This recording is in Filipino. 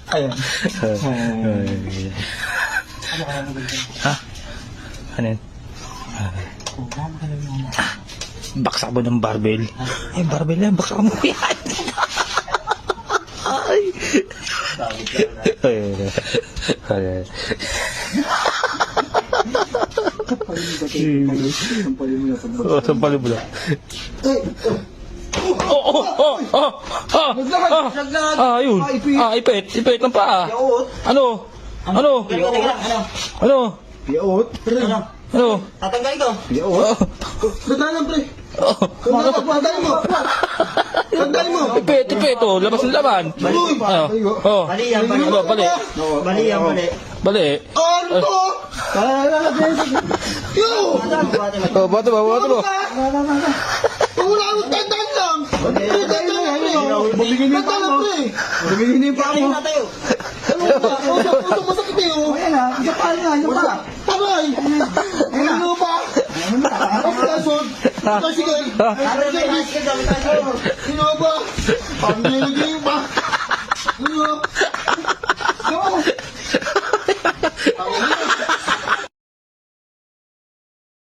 Ayun. Ha? Ano yan? Baksak mo ng barbell. Eh, barbell yan. Baksak mo yan. Ay. Ay. Sampalin mo na. Ayun. Ipit ng paa. Ano? Piyaot. Ano? Tatanggalin ko. Piyaot. Tandaan pre. Tandaan mo. Tandaan mo. Ipit, oh. Labas ng laman. Bali yan, bali. Ano, bali. Bali yan, bali. Bali. Ano to? Yo! Oh, bato mo. Wala akong tandaan lang. Tandaan lang pre. Bumigin niyo pa mo. Bumigin niyo pa mo. Ano masakit eh oh. Ayan ha. Isa pa. Taray. Ano ba? Kapasod. Sige. Sino ba? Pangilagay ba? Ano?